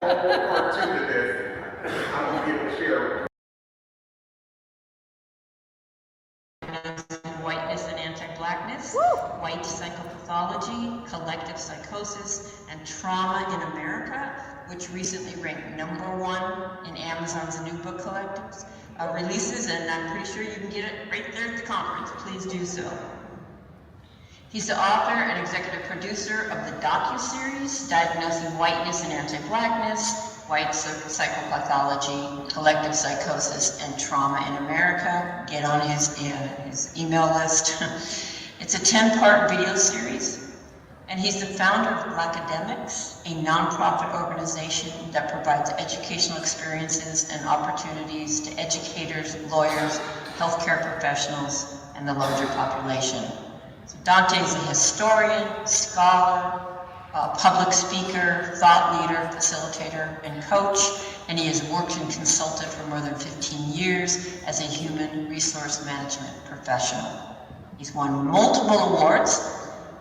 Part two to this, I'm going to be able to share. Whiteness and anti-blackness, white psychopathology, collective psychosis, and trauma in America, which recently ranked #1 in Amazon's new book collectors releases, and I'm pretty sure you can get it right there at the conference. Please do so. He's the author and executive producer of the docu-series Diagnosing Whiteness and Anti-Blackness, White Psychopathology, Collective Psychosis, and Trauma in America. Get on his email list. It's a 10-part video series, and he's the founder of Blackademics, a nonprofit organization that provides educational experiences and opportunities to educators, lawyers, healthcare professionals, and the larger population. So Dante is a historian, scholar, public speaker, thought leader, facilitator, and coach, and he has worked and consulted for more than 15 years as a human resource management professional. He's won multiple awards.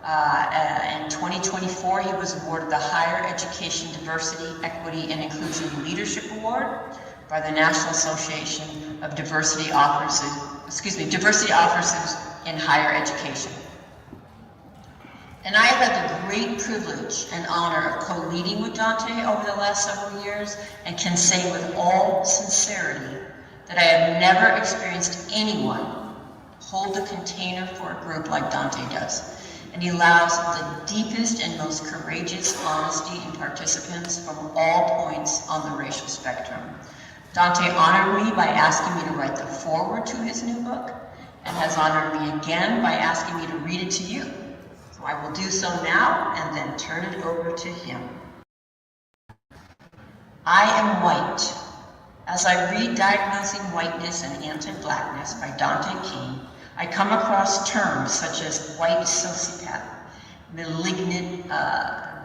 In 2024, he was awarded the Higher Education Diversity, Equity, and Inclusion Leadership Award by the National Association of Diversity Officers in Higher Education. And I have had the great privilege and honor of co-leading with Dante over the last several years, and can say with all sincerity that I have never experienced anyone hold a container for a group like Dante does. And he allows the deepest and most courageous honesty in participants from all points on the racial spectrum. Dante honored me by asking me to write the foreword to his new book, and has honored me again by asking me to read it to you. I will do so now and then turn it over to him. I am white. As I read Diagnosing Whiteness and Anti-Blackness by Dante King, I come across terms such as white sociopath, malignant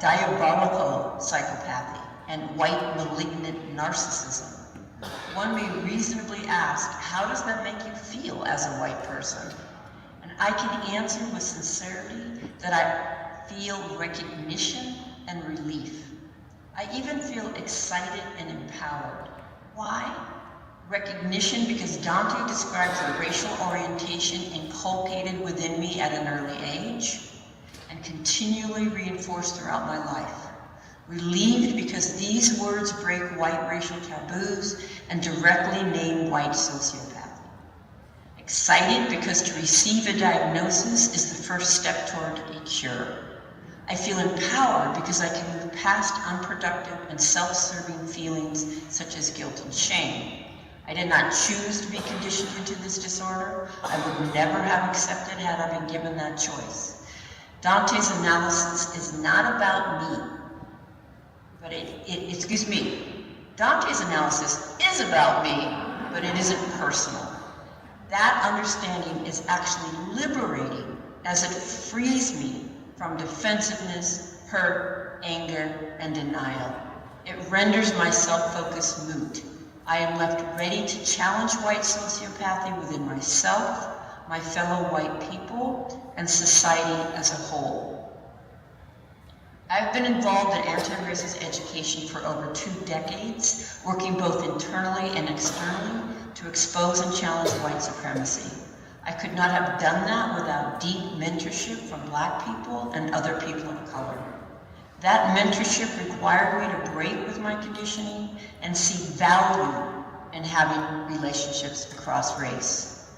diabolical psychopathy, and white malignant narcissism. One may reasonably ask, how does that make you feel as a white person? And I can answer with sincerity that I feel recognition and relief. I even feel excited and empowered. Why? Recognition because Dante describes a racial orientation inculcated within me at an early age and continually reinforced throughout my life. Relieved because these words break white racial taboos and directly name white sociopathy. Excited because to receive a diagnosis is the first step toward a cure. I feel empowered because I can move past unproductive and self-serving feelings such as guilt and shame. I did not choose to be conditioned into this disorder. I would never have accepted had I been given that choice. Dante's analysis is not about me, but Dante's analysis is about me, but it isn't personal. That understanding is actually liberating as it frees me from defensiveness, hurt, anger, and denial. It renders my self-focus moot. I am left ready to challenge white sociopathy within myself, my fellow white people, and society as a whole. I've been involved in anti-racist education for over 2 decades, working both internally and externally to expose and challenge white supremacy. I could not have done that without deep mentorship from Black people and other people of color. That mentorship required me to break with my conditioning and see value in having relationships across race.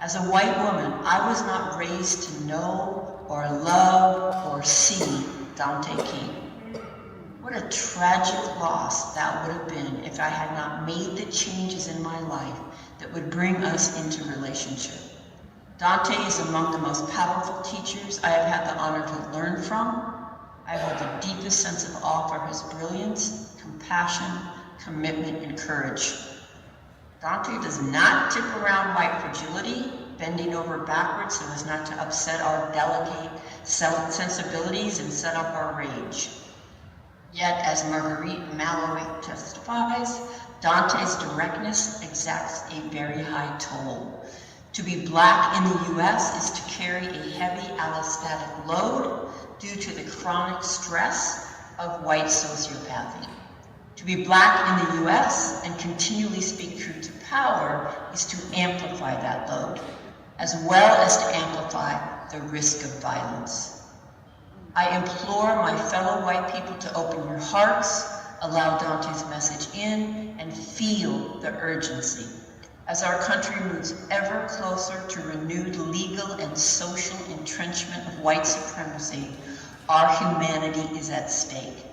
As a white woman, I was not raised to know or love or see Dante King. What a tragic loss that would have been if I had not made the changes in my life that would bring us into relationship. Dante is among the most powerful teachers I have had the honor to learn from. I hold the deepest sense of awe for his brilliance, compassion, commitment, and courage. Dante does not tip around white fragility, bending over backwards so as not to upset our delicate sensibilities and set up our rage. Yet, as Marguerite Malloy testifies, Dante's directness exacts a very high toll. To be Black in the US is to carry a heavy allostatic load due to the chronic stress of white sociopathy. To be Black in the US and continually speak truth to power is to amplify that load, as well as to amplify the risk of violence. I implore my fellow white people to open your hearts, allow Dante's message in, and feel the urgency. As our country moves ever closer to renewed legal and social entrenchment of white supremacy, our humanity is at stake.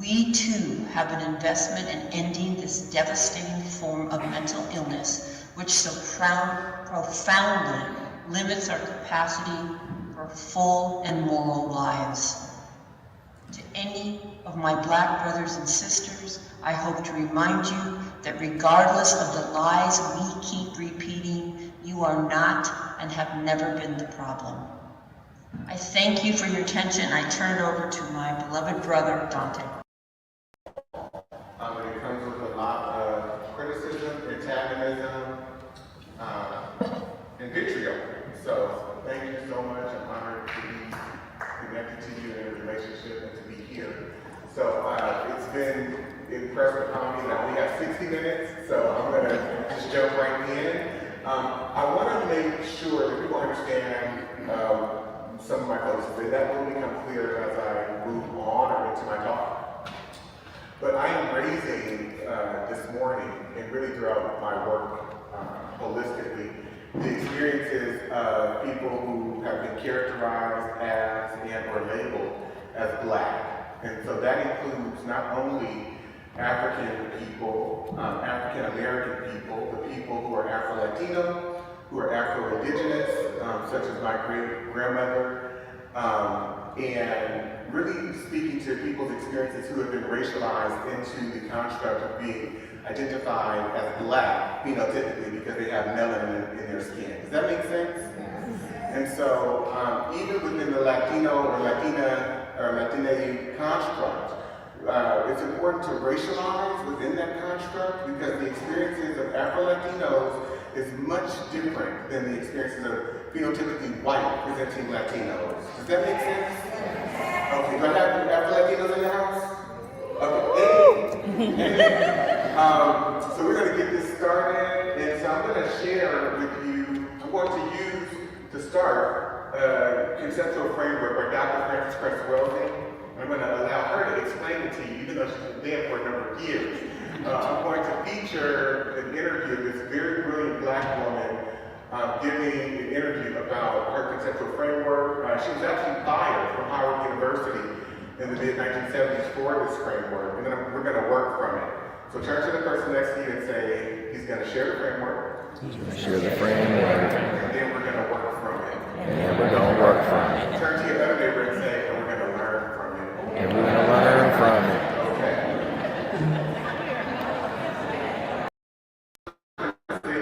We too have an investment in ending this devastating form of mental illness, which so profoundly limits our capacity for full and moral lives. To any of my Black brothers and sisters, I hope to remind you that regardless of the lies we keep repeating, you are not and have never been the problem. I thank you for your attention. I turn it over to my beloved brother, Dante. It comes with a lot of criticism, antagonism, and vitriol. So thank you so much. I'm honored to be connected to you in a relationship and to be here. So it's been impressive upon me that we have 60 minutes, so I'm going to just jump right in. I want to make sure that people understand some of my folks, that will become clear as I move on or into my talk. But I am raising this morning, and really throughout my work holistically, the experiences of people who have been characterized as and or labeled as Black. And so that includes not only African people, African American people, the people who are Afro-Latino, who are Afro-Indigenous, such as my great-grandmother, and really speaking to people's experiences who have been racialized into the construct of being identified as Black, phenotypically, because they have melanin in their skin. Does that make sense? And so, even within the Latino or Latina or Latina construct, it's important to racialize within that construct because the experiences of Afro-Latinos is much different than the experiences of phenotypically white presenting Latinos. Does that make sense? Okay, do I have Afro-Latinos in the house? Okay, so we're going to get this started, and so I'm going to share with you, I'm going to use to start a conceptual framework by Dr. Frances Cress Welsing. I'm going to allow her to explain it to you, even though she's been dead for a number of years. I'm going to feature an interview of this very brilliant Black woman giving an interview about her conceptual framework. She was actually fired from Howard University in the mid-1970s for this framework, and then we're going to work from it. So turn to the person next to you and say, he's going to share the framework. He's going to share the framework. And then we're going to work from it. And we're going to work from it. Turn to your other neighbor and say, and we're going to learn from it. And we're going to learn from it. Okay.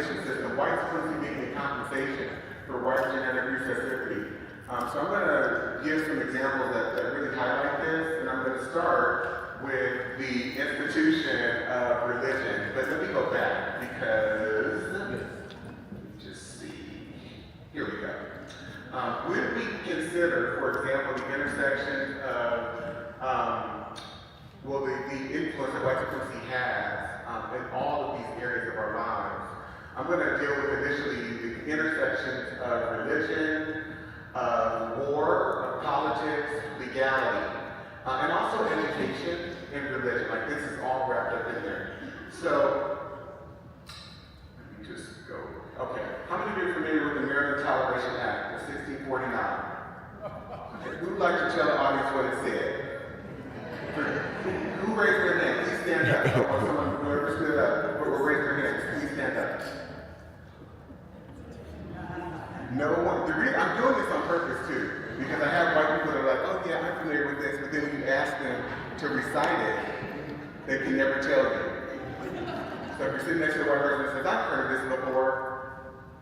System, white supremacy being the compensation for white genetic recessivity. So I'm going to give some examples that really highlight this, and I'm going to start with the institution of religion. But let me go back because, let me just see. Here we go. Would we consider, for example, the intersection of the influence that white supremacy has in all of these areas of our lives? I'm going to deal with initially the intersections of religion, of war, of politics, legality, and also education and religion. Like this is all wrapped up in there. So, let me just go. Okay. How many of you are familiar with the American Toleration Act of 1649? Okay. Who would like to tell the audience what it said? Who raised their hand? Please stand up. Or someone, whoever stood up, or raised their hands, please stand up. No one. The reason I'm doing this on purpose too, because I have white people that are like, oh yeah, I'm familiar with this, but then when you ask them to recite it, they can never tell you. So if you're sitting next to a white person that says, I've heard of this before,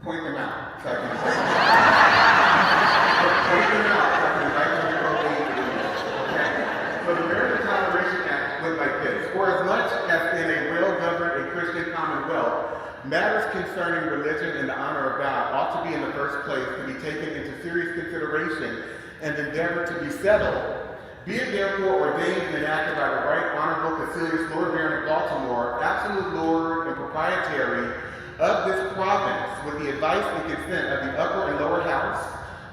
point them out. So I can point them out so I can invite them to go read it. Okay. So the American Toleration Act looked like this. For as much as in a well-governed and Christian commonwealth, matters concerning religion and the honor of God ought to be in the first place to be taken into serious consideration and endeavored to be settled. Be it therefore ordained and enacted by the right honorable Caecilius Lord Baron of absolute lord and proprietary of this province, with the advice and consent of the upper and lower house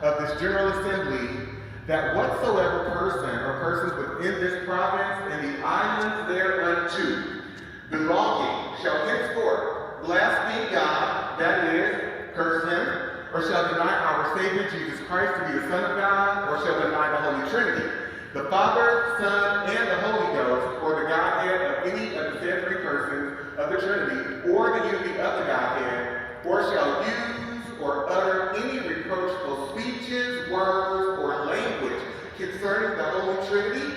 of this General Assembly, that whatsoever person or persons within this province and the islands thereunto belonging shall henceforth blaspheme God, that is, curse him, or shall deny our Savior Jesus Christ to be the Son of God, or shall deny the Holy Trinity, the Father, Son, and the Holy Ghost, or the Godhead of any of the said three persons of the Trinity, or the unity of the Godhead, or shall use or utter any reproachful speeches, words, or language concerning the Holy Trinity,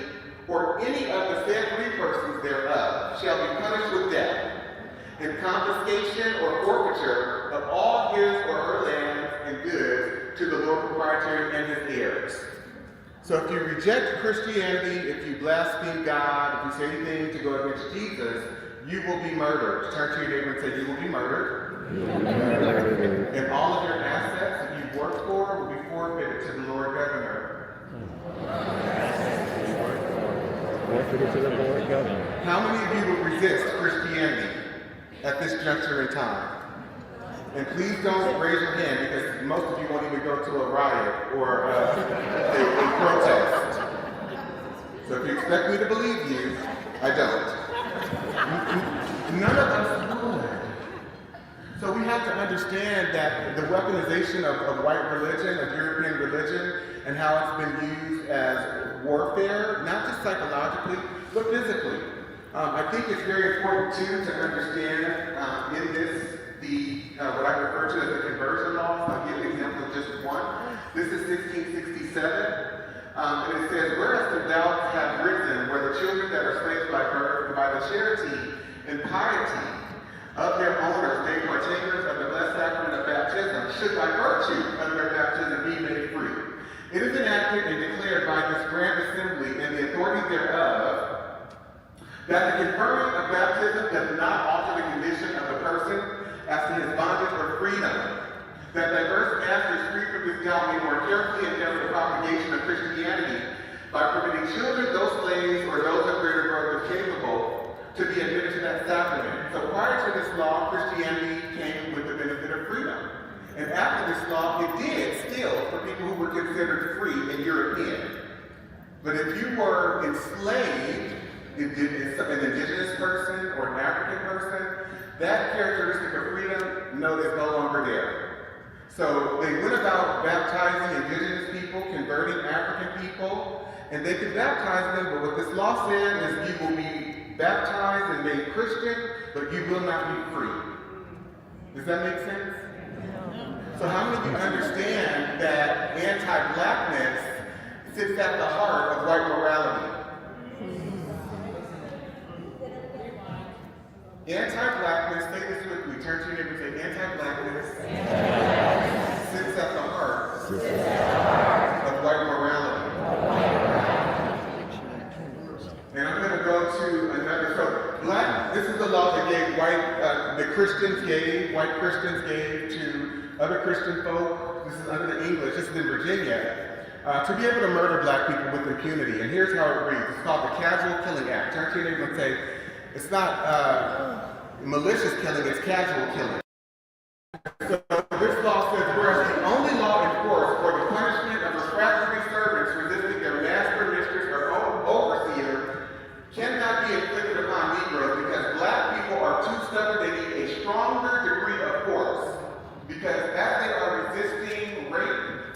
or any of the said three persons thereof, shall be punished with death, and confiscation or forfeiture of all his or her lands and goods to the Lord proprietary and his heirs. So if you reject Christianity, if you blaspheme God, if you say anything to go against Jesus, you will be murdered. Turn to your neighbor and say, you will be murdered. And all of your assets that you've worked for will be forfeited to the Lord Governor. Forfeited to the Lord Governor. How many of you will resist Christianity at this juncture in time? And please don't raise your hand, because most of you won't even go to a riot or a protest. So if you expect me to believe you, I don't. None of us would. So we have to understand that the weaponization of white religion, of European religion, and how it's been used as warfare, not just psychologically, but physically. I think it's very important too to understand in this what I refer to as the conversion laws. I'll give an example of just one. This is 1667, and it says, whereas the doubts have risen, where the children that are slaves by birth, by the charity and piety of their owners, made partakers of the blessed sacrament of baptism, should by virtue of their baptism be made free. It is enacted and declared by this grand assembly and the authority thereof, that the conferring of baptism does not alter the condition of the person as to his bondage or freedom, that diverse masters free from this doubt may more carefully endeavor the propagation of Christianity by permitting children, those slaves, or those of greater growth capable to be admitted to that sacrament. So prior to this law, Christianity came with the benefit of freedom. And after this law, it did still for people who were considered free and European. But if you were enslaved, an indigenous person or an African person, that characteristic of freedom, no, is no longer there. So they went about baptizing indigenous people, converting African people, and they could baptize them, but what this law said is you will be baptized and made Christian, but you will not be free. Does that make sense? So how many of you understand that anti-blackness sits at the heart of white morality? Anti-blackness, say this with me, turn to your neighbor and say, anti-blackness sits at the heart of white morality. And I'm going to go to another, so this is the law that gave white Christians gave to other Christian folk. This is under the English, this is in Virginia, to be able to murder black people with impunity. And here's how it reads. It's called the Casual Killing Act. Turn to your neighbor and say, it's not malicious killing, it's casual killing. So this law says, whereas the only law enforced for the punishment of refractory servants resisting their master, mistress, or overseer cannot be inflicted upon Negroes because black people are too stubborn, they need a stronger degree of force. Because as they are resisting rape,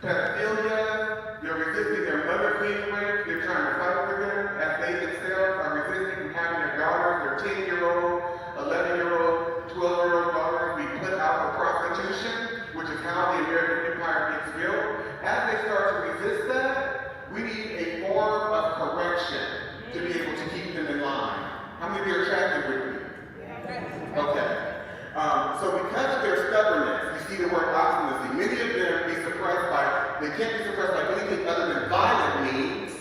pedophilia, they're resisting their mother being raped, they're trying to fight for them, as they themselves are resisting from having their daughters, their 10-year-old, 11-year-old, 12-year-old daughters be put out for prostitution, which is how the American empire gets built. As they start to resist that, we need a form of correction to be able to keep them in line. How many of you are tracking with me? Okay. So because of their stubbornness, you see the word obstinacy, many of them they can't be suppressed by anything other than violent means,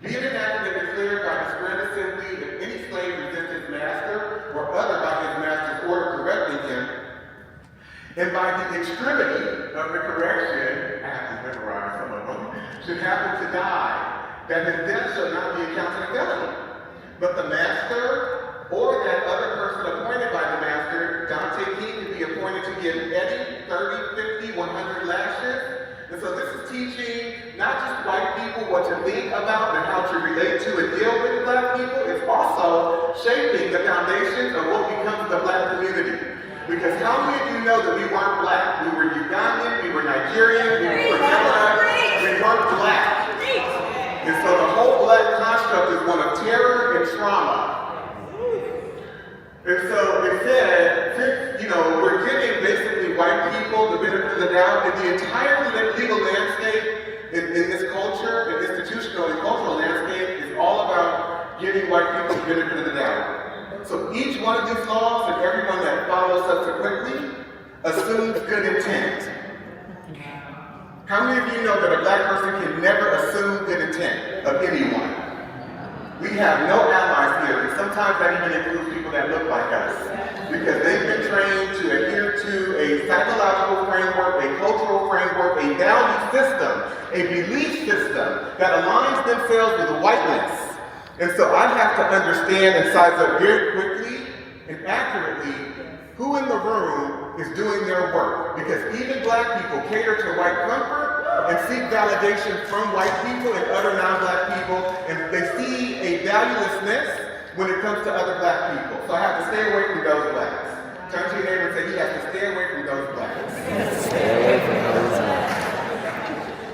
be it enacted and declared by this grand assembly if any slave resists his master or other by his master's order correcting him, and by the extremity of the correction, I have to memorize some of them, should happen to die, that his death shall not be accounted a felony, but the master or that other person to think about and how to relate to and deal with Black people is also shaping the foundations of what becomes the Black community. Because how many of you know that we weren't Black? We were Ugandan, we were Nigerian, we were Canada, we weren't Black. And so the whole Black construct is one of terror and trauma. And so it said, since, we're giving basically white people the benefit of the doubt, and the entire legal landscape in this culture, and institutional and cultural landscape, is all about giving white people the benefit of the doubt. So each one of these laws and everyone that follows subsequently assumes good intent. How many of you know that a Black person can never assume good intent of anyone? We have no allies here, and sometimes that even includes people that look like us, because they've been trained to adhere to a psychological framework, a cultural framework, a value system, a belief system that aligns themselves with whiteness. And so I have to understand and size up very quickly and accurately who in the room is doing their work. Because even Black people cater to white comfort and seek validation from white people and other non-Black people, and they see a valuelessness when it comes to other Black people. So I have to stay away from those Blacks. Turn to your neighbor and say, you have to stay away from those Blacks. Stay away from those Blacks.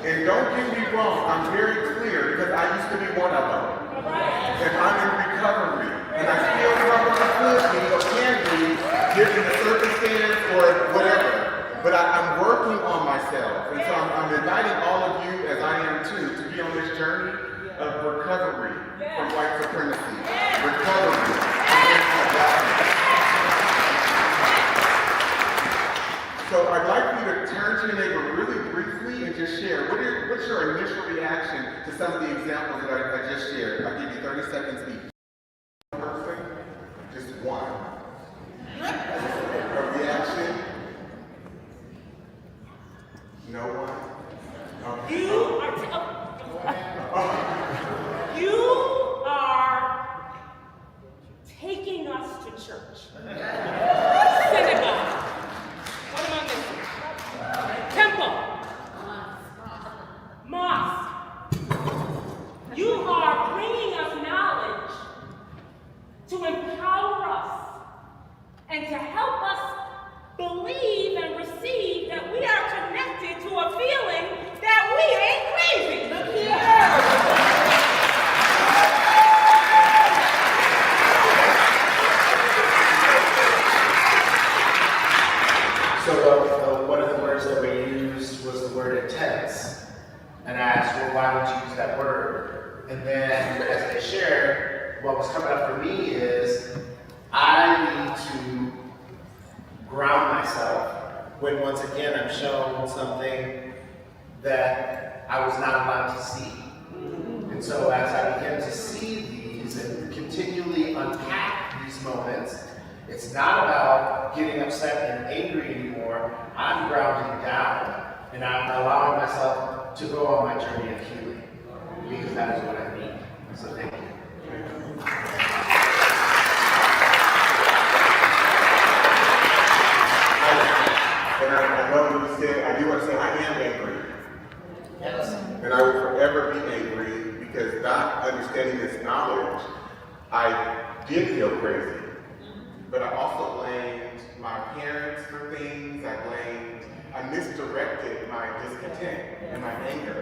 And don't get me wrong, I'm very clear because I used to be one of them. And I'm in recovery. And I still struggle with be or can be given the circumstance or whatever. But I'm working on myself. And so I'm inviting all of you, as I am too, to be on this journey of recovery from white supremacy. Recovery from anti-blackness. So I'd like you to turn to your neighbor really briefly and just share. What's your initial reaction to some of the examples that I just shared? I'll give you 30 seconds each. Person, just one. A reaction? No one? Okay. You are taking us to church. Synagogue. What am I missing? Temple. Mosque. You are bringing us knowledge to empower us and to help us believe and receive that we are connected to a feeling that we ain't crazy. Look here. So one of the words that we used was the word intense. And I asked, well, why would you use that word? And then as they shared, what was coming up for me is I need to ground myself when once again I'm shown something that I was not allowed to see. And so as I begin to see these and continually unpack these moments, it's not about getting upset and angry anymore. I'm grounding down and I'm allowing myself to go on my journey of healing, because that is what I need. So thank you. And I love what you said. I do want to say I am angry. Yes. And I will forever be angry because not understanding this knowledge, I did feel crazy. But I also blamed my parents for things. I misdirected my discontent and my anger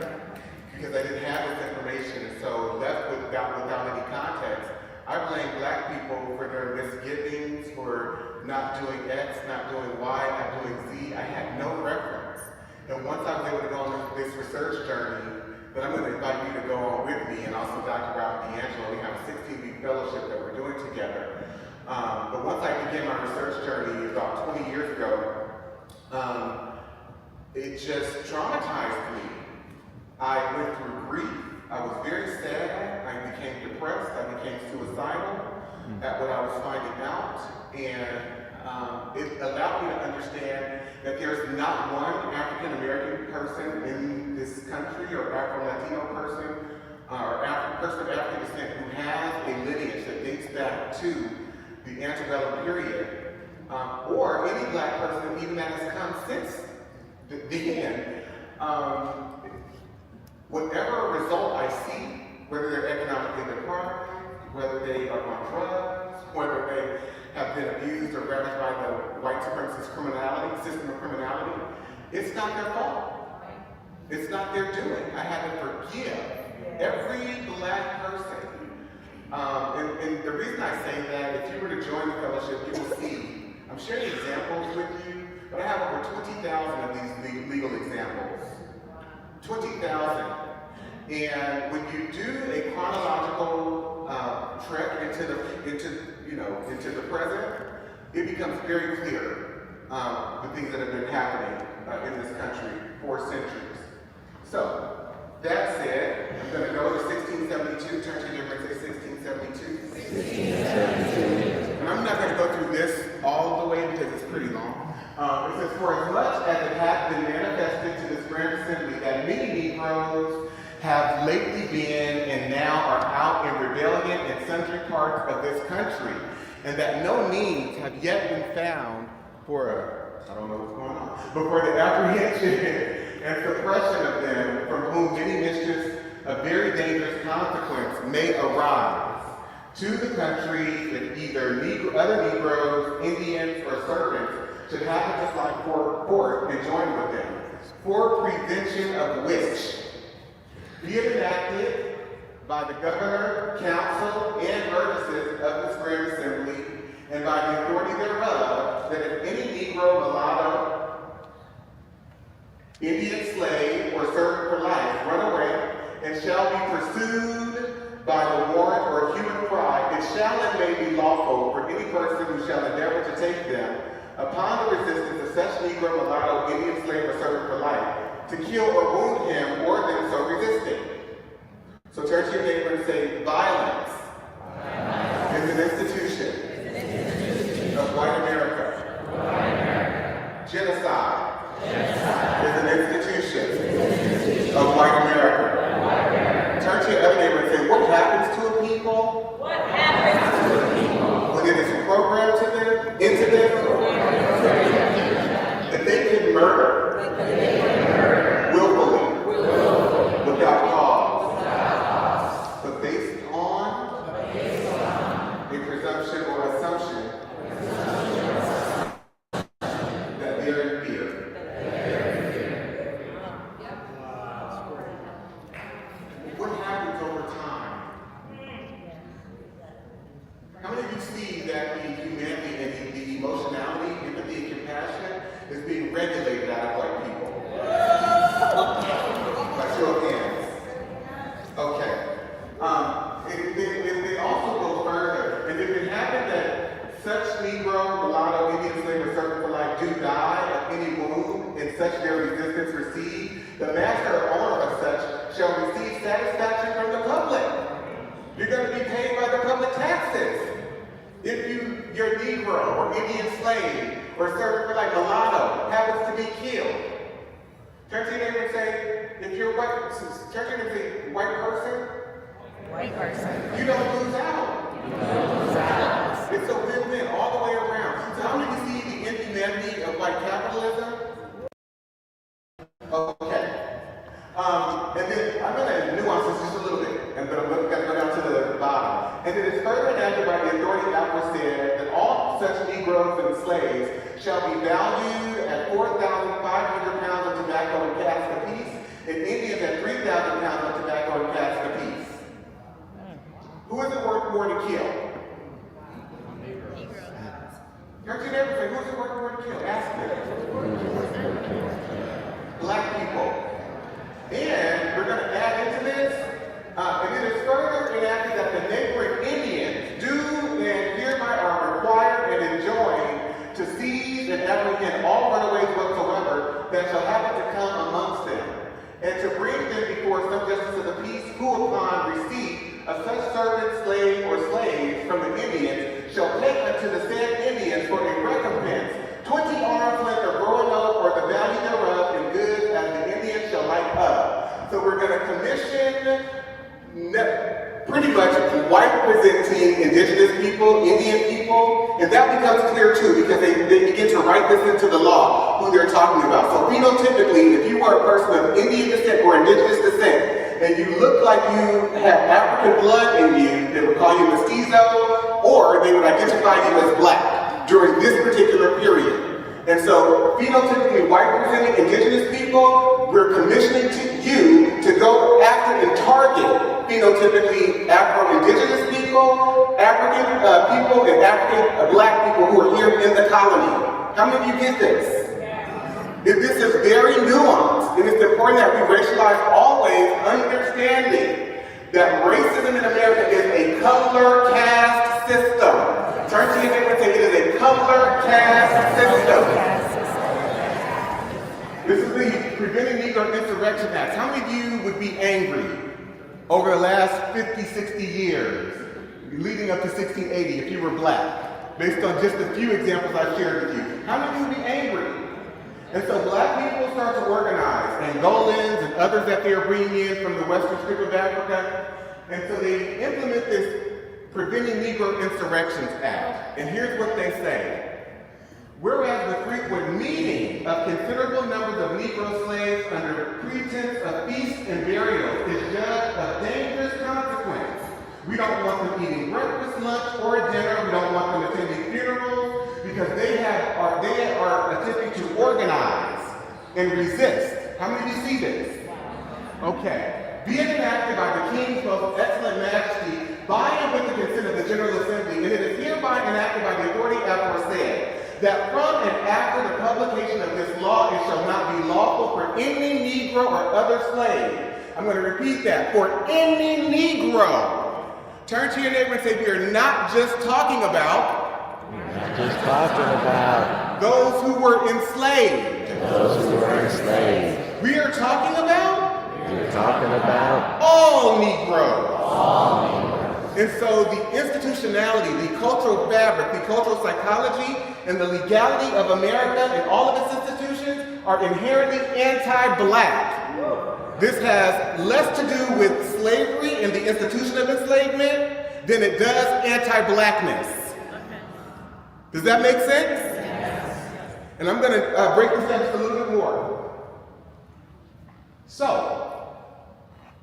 because I didn't have this information. And so left without any context, I blame Black people for their misgivings, for not doing X, not doing Y, not doing Z. I had no reference. And once I was able to go on this research journey, then I'm going to invite you to go on with me, and also Dr. Ralph D'Angelo. We have a 16-week fellowship that we're doing together. But once I began my research journey about 20 years ago, it just traumatized me. I went through grief. I was very sad. I became depressed. I became suicidal at what I was finding out. And it allowed me to understand that there's not one African American person in this country, or Afro-Latino person, or person of African descent who has a lineage that dates back to the antebellum period, or any Black person even that has come since the end. whatever result I see, whether they're economically deprived, whether they are on drugs, whether they have been abused or ravaged by the white supremacist system of criminality, it's not their fault. It's not their doing. I have to forgive every black person. And the reason I say that, if you were to join the fellowship, you will see, I'm sharing examples with you, but I have over 20,000 of these legal examples. 20,000. And when you do a chronological trek into the present, it becomes very clear the things that have been happening in this country for centuries. So, that said, I'm going to go to 1672. Turn to your neighbor and say 1672. 1672. And I'm not going to go through this all the way because it's pretty long. It says, for as much as it hath been manifested to this grand assembly that many Negroes have lately been and now are out in rebellion in sundry parts of this country, and that no means have yet been found for, I don't know what's going on, but for the apprehension and suppression of them, from whom many mischiefs of very dangerous consequence may arise to the country, if either other Negroes, Indians, or servants should happen to slide forth and join with them, for prevention of which be it enacted by the governor, council, and burgesses of this grand assembly, and by the authority thereof, that if any Negro, mulatto, Indian slave, or servant for life run away, and shall be pursued by the warrant or human cry, it shall and may be lawful for any person who shall endeavor to take them upon the resistance of such Negro, mulatto, Indian slave, or servant for life, to kill or wound him or them so resisting. So turn to your neighbor and say, violence is an institution of white America. Genocide is an institution of white America. Turn to your other neighbor and say, what happens to a people? What happens to a people? When it is programmed into them, that they can murder willfully, without cause, but based on a presumption or assumption that they are in fear. What happens over time? How many of you see that the humanity and the emotionality, empathy, and compassion is being regulated out of white people? By show of hands. Okay. It also goes further. And if it happened that such Negro, mulatto, Indian slave, or servant for life do die of any wound in such their resistance received, the master or owner of such shall receive satisfaction from the public. You're going to be paid by the public taxes. If your Negro or Indian slave or servant for life, mulatto, happens to be killed, turn to your neighbor and say, if you're white, turn to your neighbor and say, white person, you don't lose out. It's a win-win all the way around. So how many of you see the inhumanity of white capitalism? Okay. And then I'm going to nuance this just a little bit, but I'm going to go down to the bottom. And it is further enacted by the authority aforesaid that all such Negroes and slaves shall be valued at 4,500 pounds of tobacco and casks apiece, and Indians at 3,000 pounds of tobacco and casks apiece. Who is it worth more to kill? Turn to your neighbor and say, who is it worth more to kill? Ask them. Black people. And we're going to add into this, and it is further enacted that the neighboring Indians do and hereby are required and enjoined to seize and apprehend all runaways whatsoever that shall happen to come amongst them, and to bring them before some justice of the peace, who upon receipt of such servant, slave, or slaves from the Indians shall take unto the said Indians for a recompense 20 arms length of roanoke or the value thereof in goods as the Indians shall like up. So we're going to commission pretty much white presenting indigenous people, Indian people, and that becomes clear too because they begin to write this into the law. who they're talking about. So phenotypically, if you were a person of Indian descent or indigenous descent, and you look like you have African blood in you, they would call you mestizo, or they would identify you as black during this particular period. And so, phenotypically white-presenting indigenous people, we're commissioning you to go after and target phenotypically Afro-indigenous people, African people, and African black people who are here in the colony. How many of you get this? This is very nuanced, and it's important that we racialize always, understanding that racism in America is a color caste system. Turn to your neighbor and say, it is a color caste system. This is the Preventing Negro Insurrection Act. How many of you would be angry over the last 50, 60 years, leading up to 1680, if you were black, based on just a few examples I shared with you? How many of you would be angry? And so black people start to organize, Angolans and others that they are bringing in from the western strip of Africa. And so they implement this Preventing Negro Insurrections Act. And here's what they say. Whereas the frequent meeting of considerable numbers of Negro slaves under pretense of feast and burial is judged of dangerous consequence. We don't want them eating breakfast, lunch, or dinner. We don't want them attending funerals because they are attempting to organize and resist. How many of you see this? Okay. Be it enacted by the King's most excellent majesty by and with the consent of the General Assembly, and it is hereby enacted by the authority aforesaid, that from and after the publication of this law, it shall not be lawful for any Negro or other slave. I'm going to repeat that. For any Negro. Turn to your neighbor and say, we are not just talking about those who were enslaved. Those who were enslaved. We are talking about all Negroes. All Negroes. And so the institutionality, the cultural fabric, the cultural psychology, and the legality of America and all of its institutions are inherently anti-black. This has less to do with slavery and the institution of enslavement than it does anti-blackness. Does that make sense? Yes. And I'm going to break this down just a little bit more. So,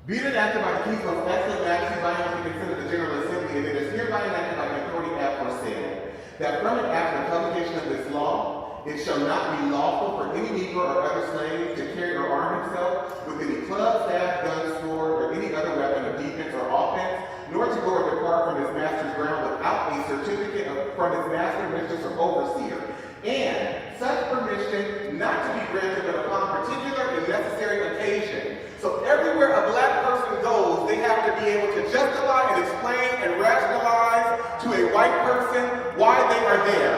be it enacted by the King's most excellent majesty by and with the consent of the General Assembly, and it is hereby enacted by the authority aforesaid, that from and after the publication of this law, it shall not be lawful for any Negro or other slave to carry or arm himself with any club, staff, gun, sword, or any other weapon of defense or offense, nor to go or depart from his master's ground without a certificate from his master, mistress, or overseer. And such permission not to be granted but upon particular and necessary occasion. So everywhere a black person goes, they have to be able to justify and explain and rationalize to a white person why they are there.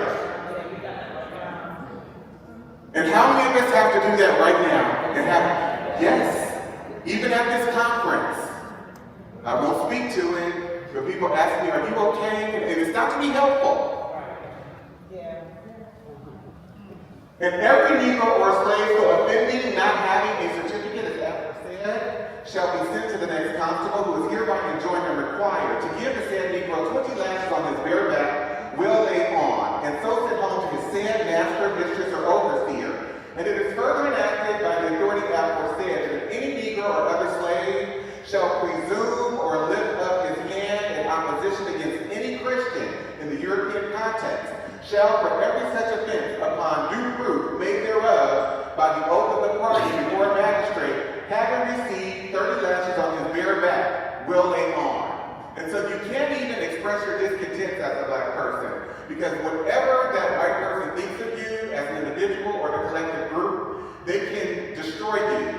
And how many of us have to do that right now? And yes, even at this conference. I won't speak to it, but people ask me, are you okay? And it's not to be helpful. And every Negro or slave for offending, not having a certificate, as After said, shall be sent to the next constable, who is hereby enjoined and required to give the said Negro 20 lashes on his bare back, will lay on, and so send home to his said master, mistress, or overseer. And it is further enacted by the authority aforesaid that any Negro or other slave shall presume or lift up his hand in opposition against any Christian in the European context, shall for every such offense, upon due proof made thereof by the oath of the party before a magistrate, having received 30 lashes on his bare back, will lay on. And so you can't even express your discontent as a black person, because whatever that white person thinks of you as an individual or the collective group, they can destroy you.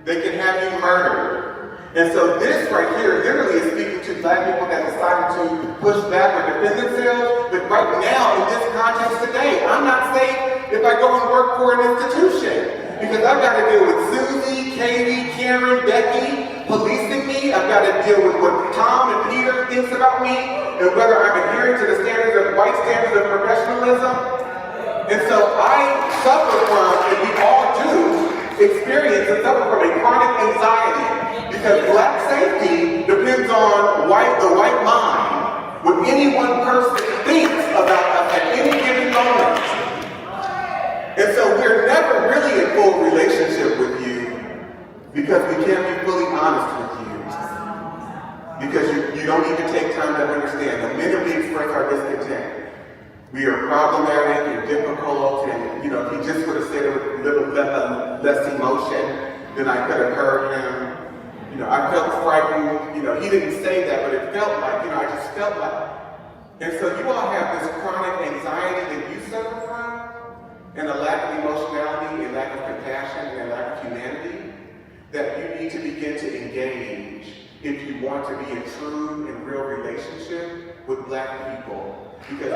They can have you murdered. And so this right here literally is speaking to black people that decided to push back or defend themselves. But right now, in this context today, I'm not safe if I go and work for an institution. Because I've got to deal with Susie, Katie, Karen, Becky policing me. I've got to deal with what Tom and Peter thinks about me and whether I'm adhering to the standards of white standards of professionalism. And so I suffer from, and we all do, experience and suffer from a chronic anxiety. Because black safety depends on the white mind, what any one person thinks about us at any given moment. And so we're never our discontent. We are problematic and difficult, and if he just would have said it with a little less emotion, then I could have heard him. I felt frightened. He didn't say that, but it felt like, I just felt like. And so you all have this chronic anxiety that you suffer from, and a lack of emotionality, and lack of compassion, and a lack of humanity, that you need to begin to engage if you want to be in true and real relationship with Black people. Because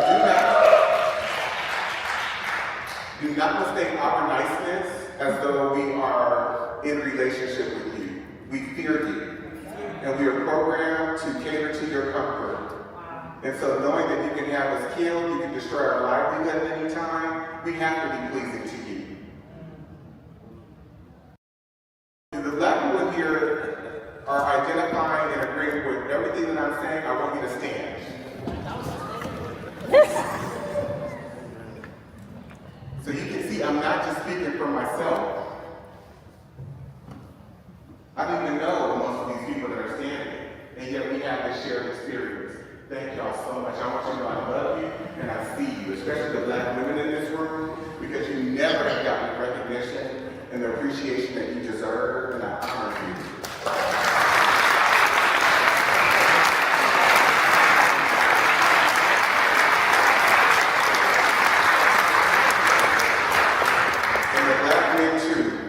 do not mistake our niceness as though we are in relationship with you. We fear you, and we are programmed to cater to your comfort. And so knowing that you can have us killed, you can destroy our livelihood at any time, we have to be pleasing to you. The Black people here are identifying and agreeing with everything that I'm saying. I want you to stand. So you can see I'm not just speaking for myself. I don't even know most of these people that are standing, and yet we have this shared experience. Thank y'all so much. I want you to know I love you and I see you, especially the Black women in this room, because you never have gotten the recognition and the appreciation that you deserve, and I honor you.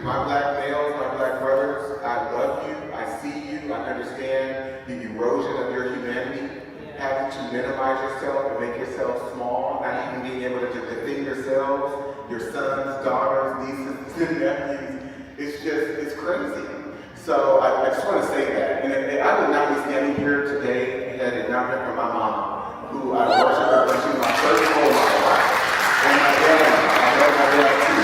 My Black males, my Black brothers, I love you, I see you, I understand the erosion of your humanity, having to minimize yourself and make yourself small, not even being able to defend yourselves, your sons, daughters, nieces, and nephews. It's crazy. So I just want to say that. And I would not be standing here today had it not been for my mom, who I worship her when she was my first role model. And my dad, I love my dad too.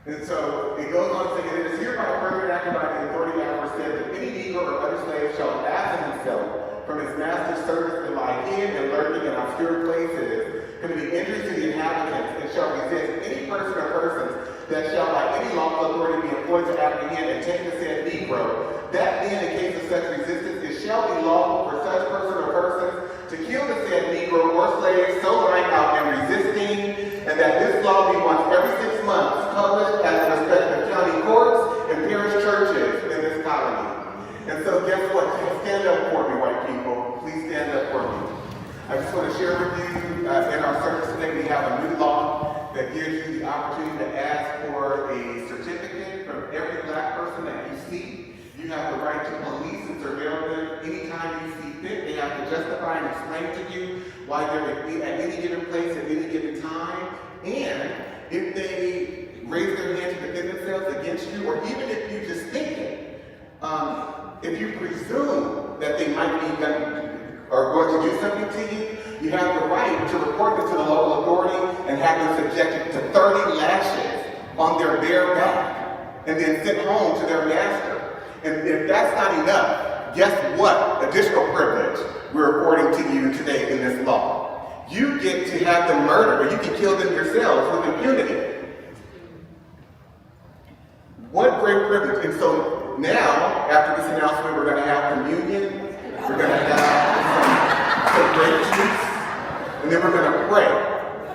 And so it goes on saying, it is hereby further enacted by the authority that said that any Negro or other slave shall absent himself from his master's service and lie hid and lurking in obscure places, committing injuries to the inhabitants, and shall resist any person or persons that shall by any lawful authority be employed to apprehend and take the said Negro. That then, in case of such resistance, it shall be lawful for such person or persons to kill the said Negro or slave so lying out and resisting, and that this law be once every 6 months published at the respective county courts and parish churches in this colony. And so guess what? Stand up for me, white people. Please stand up for me. I just want to share with you, in our service today, we have a new law that gives you the opportunity to ask for a certificate from every Black person that you see. You have the right to police and surveil them anytime you see fit. They have to justify and explain to you why they're at any given place at any given time. And if they raise their hand to defend themselves against you, or even if you just think it, if you presume that they might be going to do something to you, you have the right to report them to the local authority and have them subjected to 30 lashes on their bare back and then sent home to their master. And if that's not enough, guess what additional privilege we're affording to you today in this law? You get to have them murdered, or you can kill them yourselves with impunity. What great privilege. And so now, after this announcement, we're going to have communion, we're going to have some grape juice, and then we're going to pray,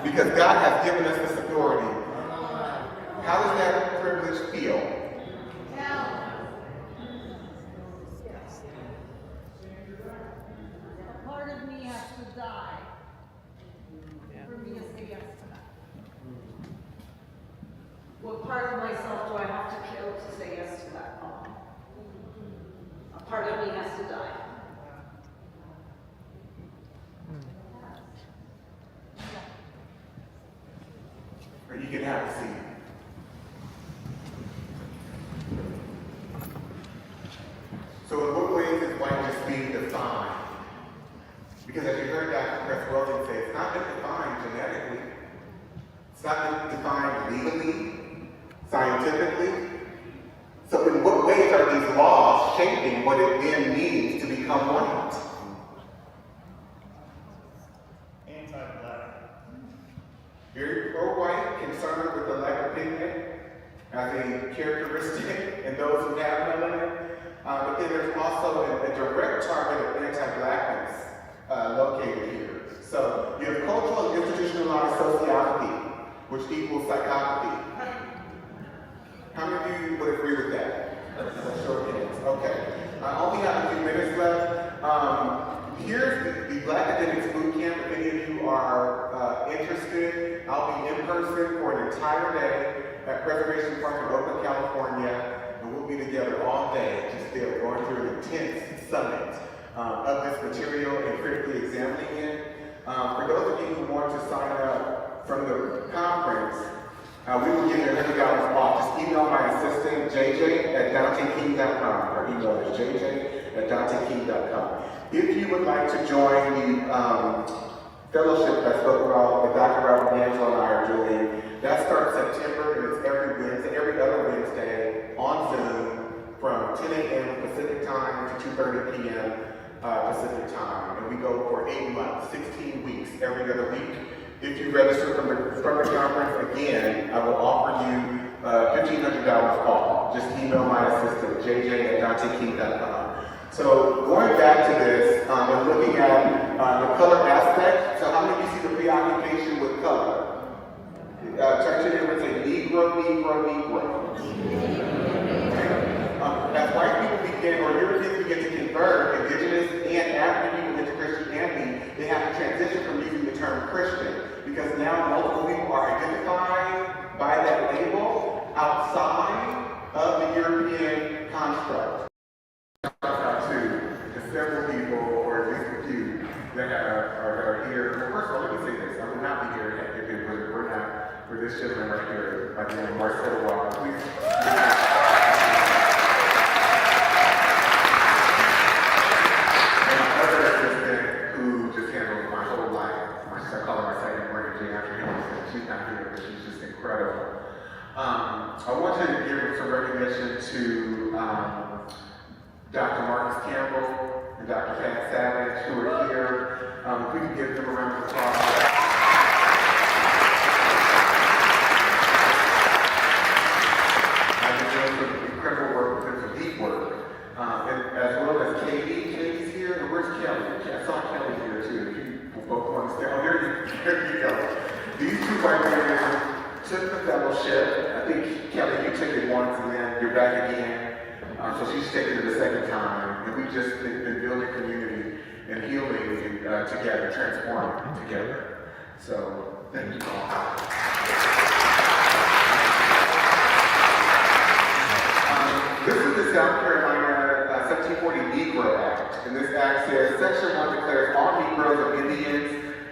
because God has given us this authority. How does that privilege feel? Part of me has to die for me to say yes to that. What part of myself do I have to kill to say yes to that law? A part of me has to die. Or you can have a seat. So in what ways is whiteness being defined? Because as you heard Dr. Chris Weldon say, it's not been defined genetically. It's not been defined legally, scientifically. So in what ways are these laws shaping what it then means to become white? Anti-black. Very pro-white, concerned with the lack of pigment as a characteristic in those who have melanin. But then there's also a direct target of anti-blackness which equals psychopathy. How many of you would agree with that? Show of hands. Okay. I only have a few minutes left. Here's the Black Academics Boot Camp. If any of you are interested, I'll be in person for an entire day at Preservation Park in Oakland, California, and we'll be together all day, just there going through an intense summit of this material and critically examining it. For those of you who want to sign up from the conference, we will give you $100 off. Just email my assistant, jj@danteking.com, or email is jj@danteking.com. If you would like to join the fellowship I spoke about that Dr. Robert D'Angelo and I are doing, that starts September, and it's every other Wednesday on Zoom from 10 a.m. Pacific time to 2:30 p.m. Pacific time. And we go for 8 months, 16 weeks, every other week. If you register from the conference, again, I will offer you $1,500 off. Just email my assistant, jj@danteking.com. So going back to this and looking at the color aspect, so how many of you see the preoccupation with color? Turn to them and say Negro, Negro, Negro. As white people begin, or Europeans begin to convert, indigenous and African people into Christianity, they have to transition from using the term Christian, because now multiple people are identified by that label outside of the European construct. To several people, or at least a few, that are here. First of all, let me say this. I would not be here if it were not for this gentleman right here, by the name of Marcelo Walker. Please. And my other assistant, who just handles my whole life. I call her my second mortgage after him. She's not here, but she's just incredible. I want to give some recognition to Dr. Marcus Campbell and Dr. Pat Savage, who are here. If we can give them a round of applause. I've been doing some incredible work with them, some deep work. And as well as Katie. Katie's here, and where's Kelly? I saw Kelly here too. If you both want to stay. Oh, there you go. These two white women took the fellowship. I think, Kelly, you took it once and then you're back again. So she's taken it the second time, and we've just been building community and healing together, transforming together. So, thank you all. This is the South Carolina 1740 Negro Act, and this act says, Section 1 declares all Negroes of Indians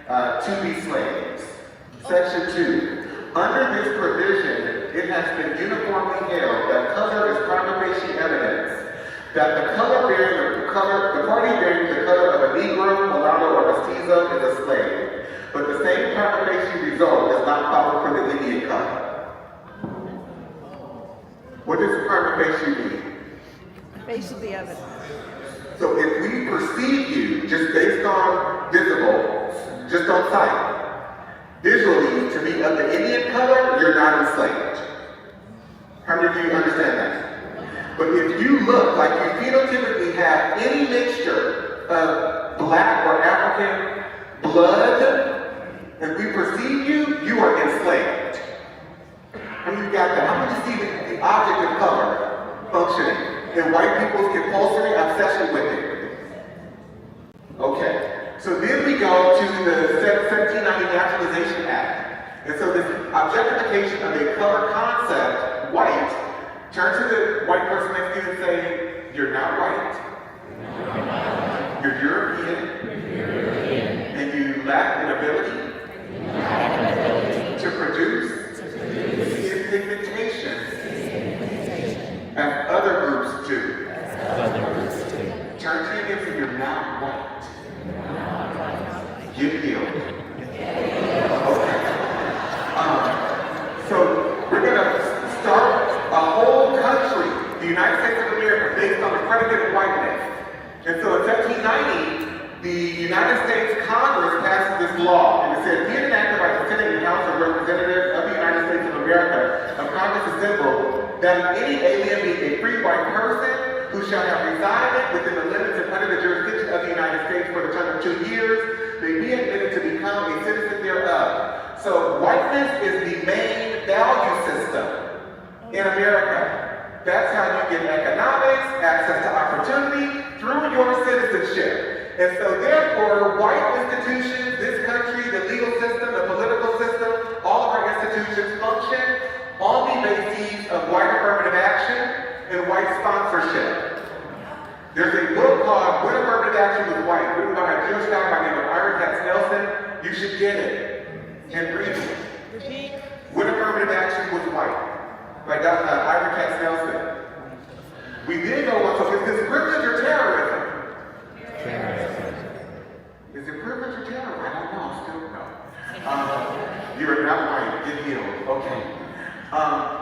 to be slaves. Section 2, under this provision, it has been uniformly held that color is prima facie evidence that the party bearing the color of a Negro, mulatto, or mestizo is a slave. But the same prima facie result is not followed for the Indian color. What does prima facie mean? Face of the evidence. So if we perceive you just based on visible, just on sight, visually, to be of the Indian color, you're not enslaved. How many of you understand that? But if you look like you phenotypically have any mixture of black or African blood, and we perceive you, you are enslaved. How many of you got that? How many of you see the object of color functioning in white people's compulsory obsession with it? Okay. So then we go to the 1790 Naturalization Act. And so this objectification of a color concept, white, turn to the white person next to you and say, you're not white. You're European. And you lack an ability to produce skin pigmentation as other groups do. Turn to your neighbor and say, you're not white. Get healed. Okay. So we're going to start a whole country, the United States of America, based on the predicate of whiteness. And so in 1790, the United States Congress passes this law, and it says, be it enacted by the Senate and House of Representatives of the United States of America, of Congress assembled, that any alien being a free white person who shall have resided within the limits and under the jurisdiction of the United States for the term of 2 years may be admitted to become a citizen thereof. So white whiteness is the main value system in America. That's how you get economics, access to opportunity through your citizenship. And so therefore, white institutions, this country, the legal system, the political system, all of our institutions function on the basis of white affirmative action and white sponsorship. There's a book called When Affirmative Action Was White, written by a Jewish guy by the name of Ira Katz Nelson. You should get it and read it. When Affirmative Action Was White, by Ira Katz Nelson. We then go on, so is this privilege or terrorism? Is it privilege or terrorism? I don't know, I still don't know. You're not white, get healed, okay.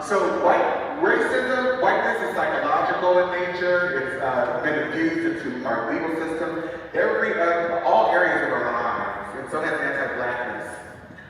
So whiteness is psychological in nature. It's been infused into our legal system, all areas of our lives, and so has anti-blackness.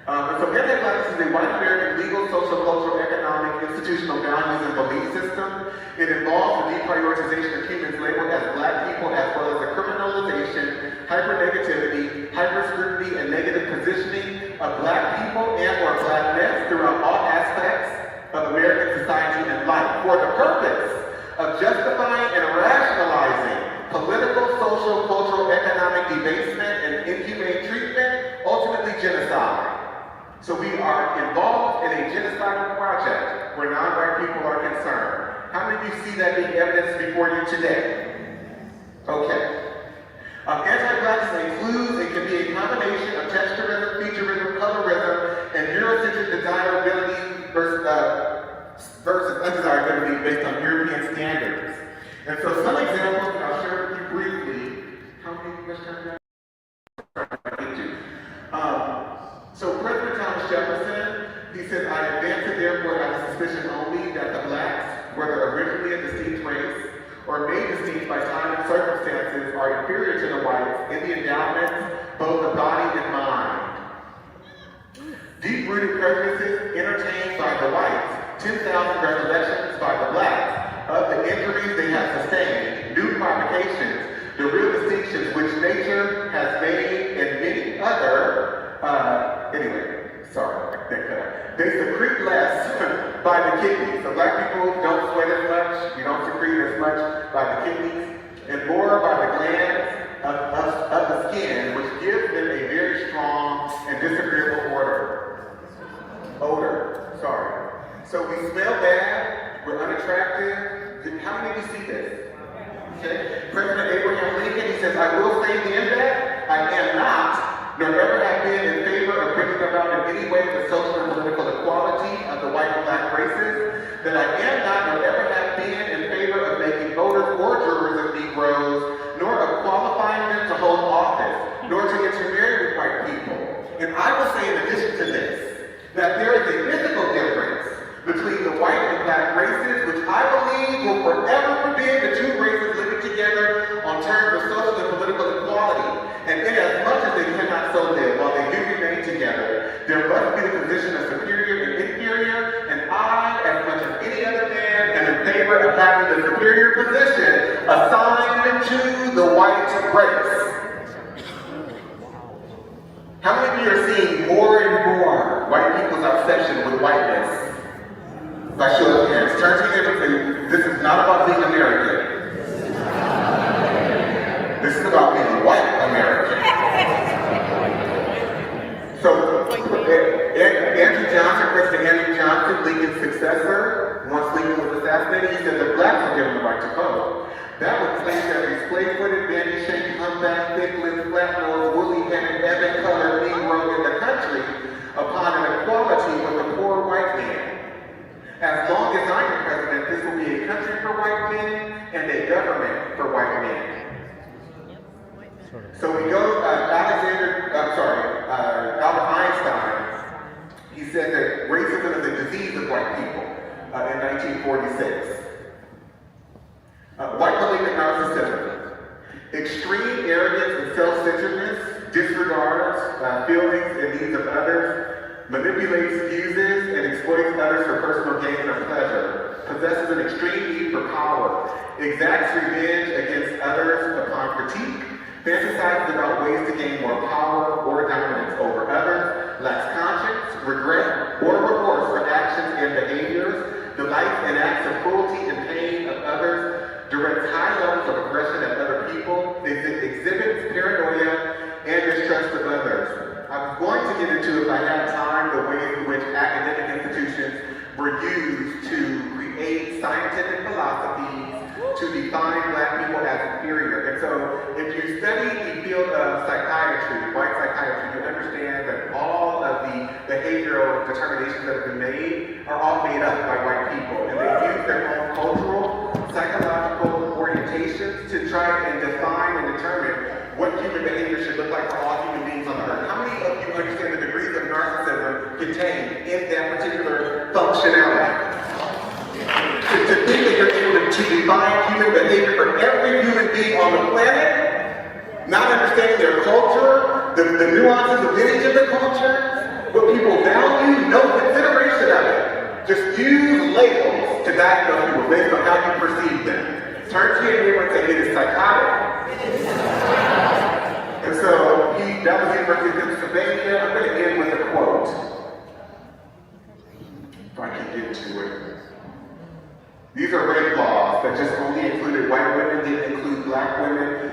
And so anti-blackness is a white American legal, social, cultural, economic, institutional values and belief system. It involves the deprioritization of humans labeled as black people, as well as the criminalization, hyper-negativity, hyper-scrutiny, and negative positioning of black people and or blackness throughout all aspects of American society and life for the purpose of justifying and rationalizing political, social, cultural, economic debasement and inhumane treatment, ultimately genocide. So we are involved in a genocidal project where non-white people are concerned. How many of you see that being evidenced before you today? Okay. Anti-blackness includes, it can be a combination of texturism, featurism, colorism, and Eurocentric desirability versus undesirability based on European standards. And so some examples, and I'll share with you briefly. How many questions? So President Thomas Jefferson, he said, I advance it therefore out of suspicion only that the blacks, whether originally a distinct race or made distinct by time and circumstances, are inferior to the whites in the endowments, both of body and mind. Deep-rooted prejudices entertained by the whites, 10,000 recollections by the blacks of the injuries they have sustained, new provocations, the real distinctions which nature has made and many other, they secrete less by the kidneys. So black people don't sweat as much, you don't secrete as much by the kidneys, and more by the glands of the skin, which gives them a very strong and disagreeable odor. So we smell bad, we're unattractive. How many of you see this? Okay. President Abraham Lincoln, he says, I will say then that I am not, nor ever have been in favor of bringing about in any way the social and political equality of the white and black races, that I am not, nor ever have been in favor of making voters or jurors of Negroes, nor of qualifying them to hold office, nor to intermarry with white people. And I will say in addition to this, that there is a mythical difference between the white and black races, which I believe will forever forbid the two races living together on terms of social and political equality. And inasmuch as they cannot so live while they do remain together, there must be the position of superior and inferior, and I, as much as any other man, am in favor of having the superior position assigned to the white race. How many of you are seeing more and more white people's obsession with whiteness? By show of hands. Turn to your neighbor. This is not about being American. This is about being white American. So, President Andrew Johnson, Lincoln's successor, once Lincoln was assassinated, he said the blacks were given the right to vote. That would place every splay-footed, bandy-shaped, humpback, thick-lipped, flat-nosed, woolly-headed, ebon-colored Negro in the country upon an equality with the poor white man. As long as I am president, this will be a country for white men and a government for white men. So we go, Albert Einstein, he said that racism is a disease of white people in 1946. White malignant narcissism, extreme arrogance and self-centeredness, disregards feelings and needs of others, manipulates, uses, and exploits others for personal gain or pleasure, possesses an extreme need for power, exacts revenge against others upon critique, fantasizes about ways to gain more power or dominance over others, lacks conscience, regret, I was going to get into, if I had time, the ways in which academic institutions were used to create scientific philosophies to define Black people as inferior. And so if you study the field of psychiatry, white psychiatry, you understand that all of the behavioral determinations that have been made are all made up by white people. And they use their own cultural, psychological orientations to try and define and determine what human behavior should look like for all human beings on the earth. How many of you understand the degrees of narcissism contained in that particular functionality? To think that you're able to define human behavior for every human being on the planet, not understanding their culture, the nuances of lineage of the culture, what people value, no consideration of it. Just use labels to diagnose people based on how you perceive them. Turn to your neighbor and say, it is psychotic. And so, that was University of Pennsylvania. I'm going to end with a quote. If I can get to it. These are rape laws that just only included white women, didn't include Black women.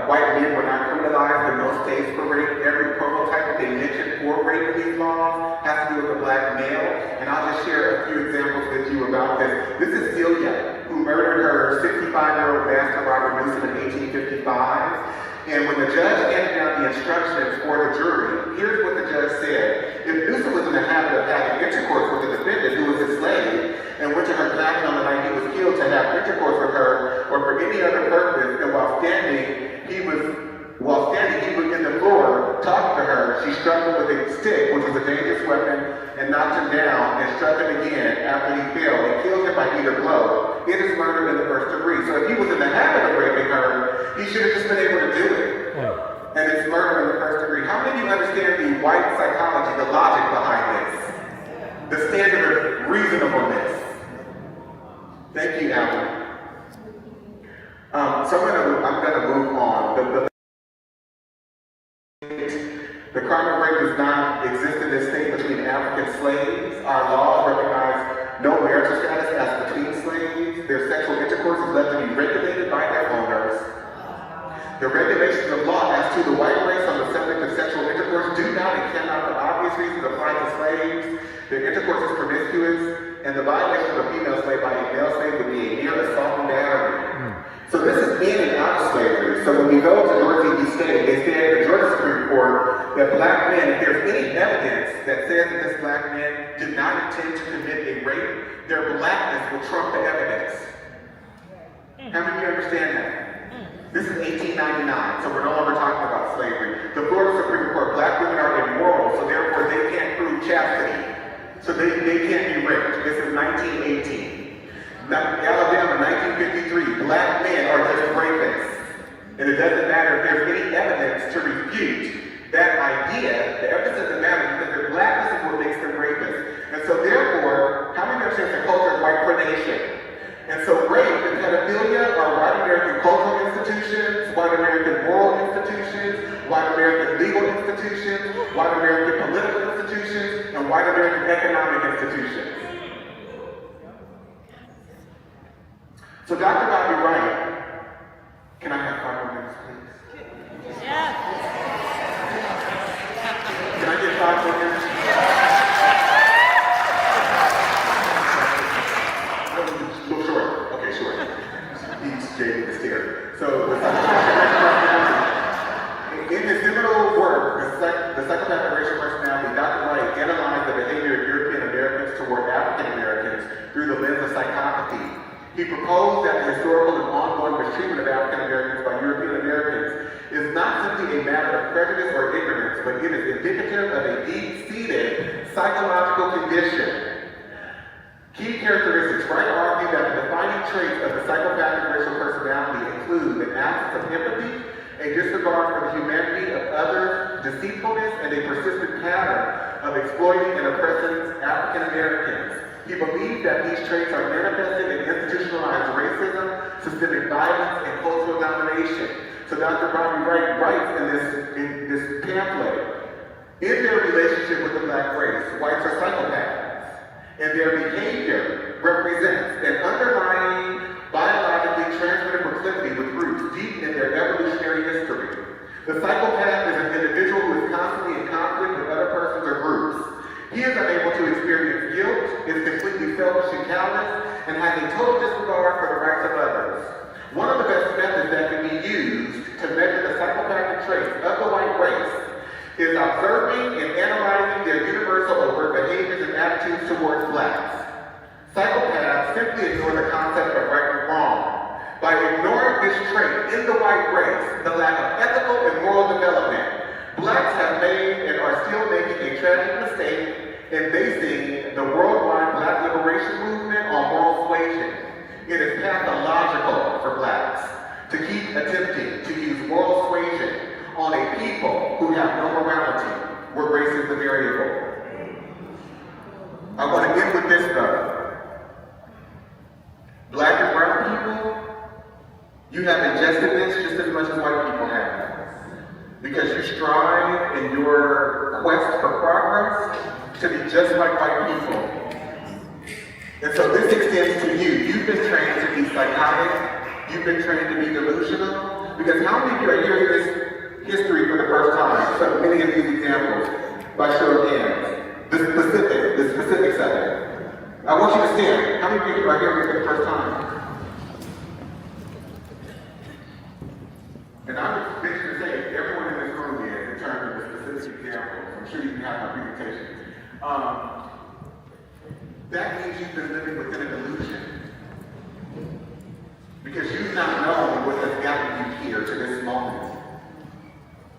White men were not criminalized in most states for rape. Every prototype that they mentioned for rape in these laws has to do with a Black male. And I'll just share a few examples with you about this. This is Celia, who murdered her 65-year-old master, Robert Newsom, in 1855. And when the judge handed down the instructions for the jury, here's what the judge said. If Newsom was in the habit of having intercourse with the defendant, who was his slave, and went to her cabin on the night he was killed to have intercourse with her, or for any other purpose, and while standing, he was in the floor talking to her, she struck him with a stick, which was a dangerous weapon, and knocked him down, and struck him again after he fell, and killed him by either blow. It is murder in the first degree. So if he was in the habit of raping her, he should have just been able to do it. And it's murder in the first degree. How many of you understand the white psychology, the logic behind this? The standard of reasonableness. Thank you, Alan. So I'm gonna move on. The crime of rape does not exist in this state between African slaves. Our laws recognize no marital status as between slaves. Their sexual intercourse is left to be regulated by their owners. The regulations of law as to the white race on the subject of sexual intercourse do not and cannot, for obvious reasons, apply to slaves. Their intercourse is promiscuous, and the violation of a female slave by a male slave would be a mere assault and battery. So this is in and out of slavery. So when we go to Dorothy B. State, they said in the Georgia Supreme Court that Black men, if there's any evidence that says that this Black man did not intend to commit a rape, their Blackness will trump the evidence. How many of you understand that? This is 1899, so we're no longer talking about slavery. The Florida Supreme Court, Black women are immoral, so therefore they can't prove chastity. So they can't be raped. This is 1918. Alabama, 1953, Black men are just rapists. And it doesn't matter if there's any evidence to refute that idea. The evidence doesn't matter because their Blackness is what makes them rapists. And so therefore, how many understand the culture of white predation? And so rape and pedophilia are white American cultural institutions, white American moral institutions, white American legal institutions, white American political institutions, and white American economic institutions. So Dr. Bobby Wright, can I have 5 more minutes, please? Yeah. Can I get 5 more minutes? Look short. Okay, short. He's Jay the Stair. So in his seminal work, the Psychopathic Racial Personality, Dr. Wright analyzed the behavior of European Americans toward African Americans through the lens of psychopathy. He proposed that the historical and ongoing mistreatment of African Americans by European Americans is not simply a matter of prejudice or ignorance, but it is indicative of a deep-seated psychological condition. Key characteristics. Wright argued that the defining traits of the psychopathic racial personality include an absence of empathy, a disregard for the humanity of others, deceitfulness, and a persistent pattern of exploiting and oppressing African Americans. He believed that these traits are manifested in institutionalized racism, systemic violence, and cultural domination. So Dr. Bobby Wright writes in this pamphlet, in their relationship with the Black race, whites are psychopaths, and their behavior represents an underlying biologically transmitted proclivity with roots deep in their evolutionary history. The psychopath is an individual who is constantly in conflict observing and analyzing their universal overt behaviors and attitudes towards blacks. Psychopaths simply ignore the concept of right and wrong. By ignoring this trait in the white race, the lack of ethical and moral development, blacks have made and are still making a tragic mistake in basing the worldwide black liberation movement on moral suasion. It is pathological for blacks to keep attempting to use moral suasion on a people who have no morality, where race is the variable. I want to end with this though. Black and brown people, you have ingested this just as much as white people have. Because you strive in your quest for progress to be just like white people. And so this extends to you. You've been trained to be psychotic. You've been trained to be delusional. Because how many of you are hearing this history for the first time? So many of these examples, by show of hands. The specifics of it. I want you to stand. How many of you are hearing it for the first time? And I'm just to say, everyone in this room is, in terms of the specific examples. I'm sure you can have my presentation. That means you've been living within a delusion. Because you've not known what has gotten you here to this moment.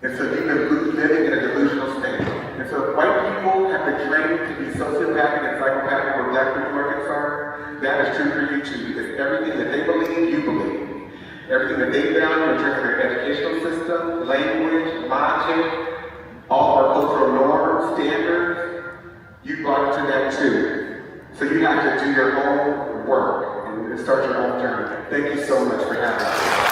And so you've been living in a delusional state. And so if white people have been trained to be sociopathic and psychopathic where black people are concerned, that is true for you too. Because everything that they believe, you believe. Everything that they value in terms of their educational system, language, logic, all our cultural norms, standards, you brought into that too. So you have to do your own work and start your own journey. Thank you so much for having us.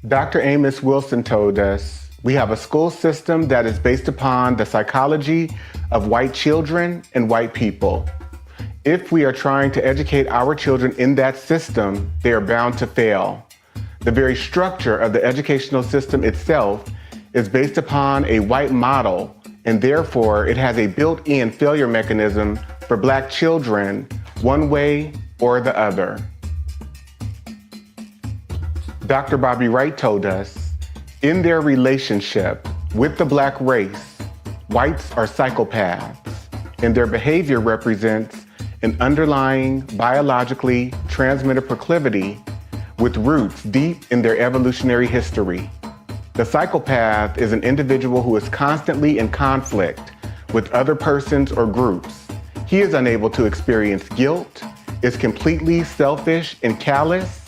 Dr. Amos Wilson told us, we have a school system that is based upon the psychology of white children and white people. If we are trying to educate our children in that system, they are bound to fail. The very structure of the educational system itself is based upon a white model, and therefore it has a built-in failure mechanism for black children, one way or the other. Dr. Bobby Wright told us, in their relationship with the black race, whites are psychopaths, and their behavior represents an underlying biologically transmitted proclivity with roots deep in their evolutionary history. The psychopath is an individual who is constantly in conflict with other persons or groups. He is unable to experience guilt, is completely selfish and callous,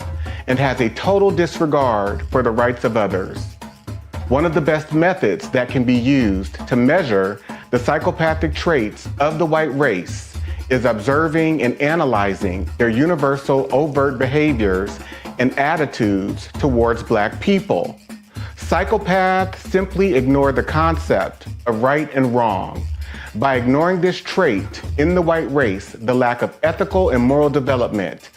and has a total disregard for the rights of others. One of the best methods that can be used to measure the psychopathic traits of the white race is observing and analyzing their universal overt behaviors and attitudes towards black people. Psychopaths simply ignore the concept of right and wrong. By ignoring this trait in the white race, the lack of ethical and moral development,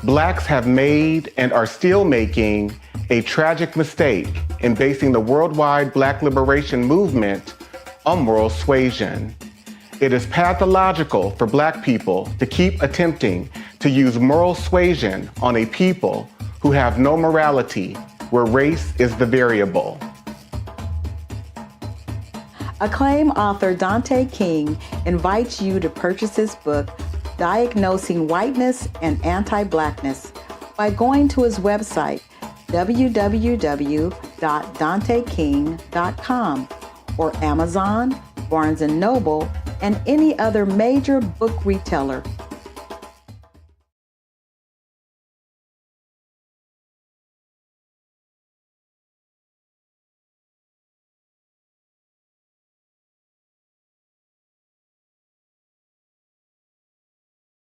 blacks have made and are still making a tragic mistake in basing the worldwide black liberation movement on moral suasion. It is pathological for black people to keep attempting to use moral suasion on a people who have no morality, where race is the variable. Acclaimed author Dante King invites you to purchase his book, Diagnosing Whiteness and Anti-Blackness, by going to his website, www.danteking.com, or Amazon, Barnes & Noble, and any other major book retailer